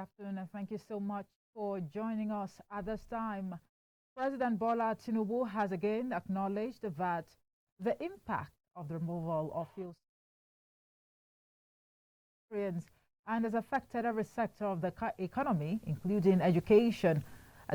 afternoon, and thank you so much for joining us at this time. President Bola Tinubu has again acknowledged that the impact of the removal of fuel and has affected every sector of the economy, including education.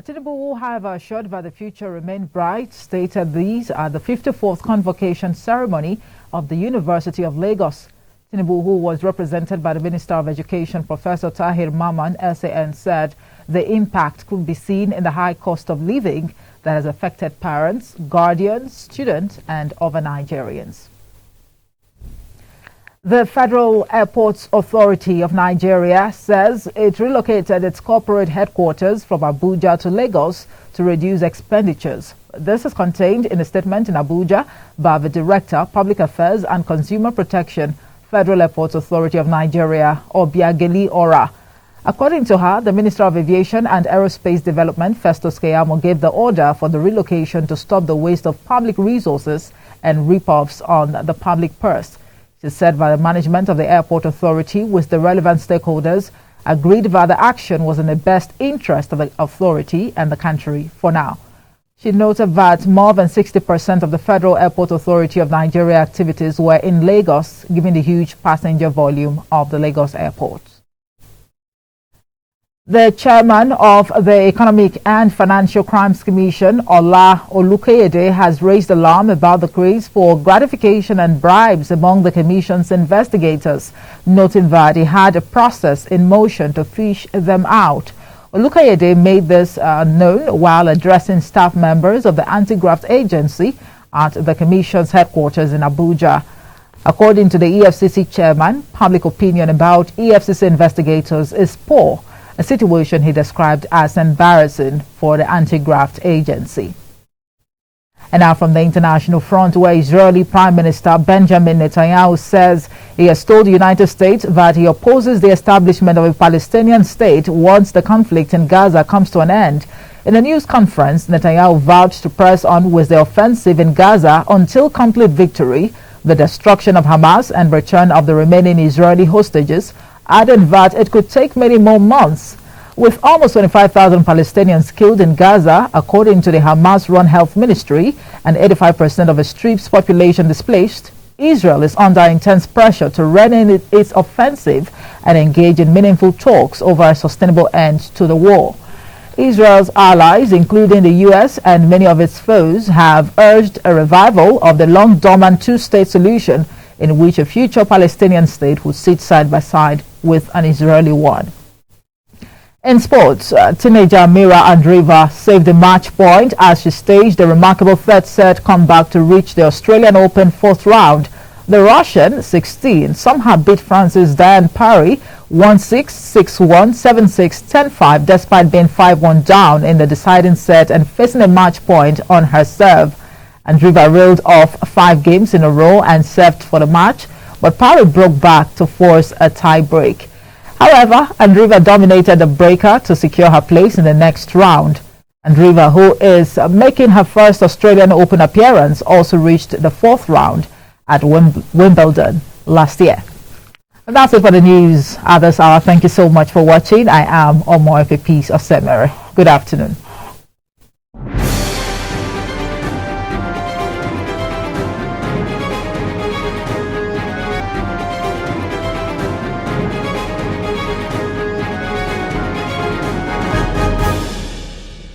Tinubu, however, assured that the future remained bright, stated these are the 54th convocation ceremony of the University of Lagos. Tinubu, who was represented by the Minister of Education, Professor Tahir Maman, SAN, said the impact could be seen in the high cost of living that has affected parents, guardians, students, and other Nigerians. The Federal Airports Authority of Nigeria says it relocated its corporate headquarters from Abuja to Lagos to reduce expenditures. This is contained in a statement in Abuja by the Director, Public Affairs and Consumer Protection, Federal Airports Authority of Nigeria, Obiageli Ora. According to her, the Minister of Aviation and Aerospace Development, Festus Kayamo, gave the order for the relocation to stop the waste of public resources and rip-offs on the public purse. She said that the management of the airport authority with the relevant stakeholders agreed that the action was in the best interest of the authority and the country for now. She noted that more than 60% of the Federal Airport Authority of Nigeria activities were in Lagos, given the huge passenger volume of the Lagos airport. The chairman of the Economic and Financial Crimes Commission, Ola Olukayede, has raised alarm about the craze for gratification and bribes among the commission's investigators, noting that he had a process in motion to fish them out. Olukayede made this known while addressing staff members of the anti-graft agency at the commission's headquarters in Abuja. According to the EFCC chairman, public opinion about EFCC investigators is poor, a situation he described as embarrassing for the anti-graft agency. And now from the international front, where Israeli Prime Minister Benjamin Netanyahu says he has told the United States that he opposes the establishment of a Palestinian state once the conflict in Gaza comes to an end. In a news conference, Netanyahu vowed to press on with the offensive in Gaza until complete victory, the destruction of Hamas, and return of the remaining Israeli hostages, adding that it could take many more months. With almost 25,000 Palestinians killed in Gaza, according to the Hamas-run health ministry, and 85% of the Strip's population displaced, Israel is under intense pressure to rein in its offensive and engage in meaningful talks over a sustainable end to the war. Israel's allies, including the U.S. and many of its foes, have urged a revival of the long-dormant two-state solution in which a future Palestinian state would sit side by side with an Israeli one. In sports, teenager Mira Andreeva saved the match point as she staged a remarkable third-set comeback to reach the Australian Open fourth round. The Russian, 16, somehow beat France's Diane Parry 1-6, 6-1, 7-6, 10-5 despite being 5-1 down in the deciding set and facing a match point on her serve. Andreeva reeled off 5 games in a row and served for the match, but Parry broke back to force a tie break. However, Andreeva dominated the breaker to secure her place in the next round. Andreeva, who is making her first Australian Open appearance, also reached the fourth round at Wimbledon last year. And that's it for the news at this hour. Thank you so much for watching. I am Omoefe Peace Osemere. Good afternoon.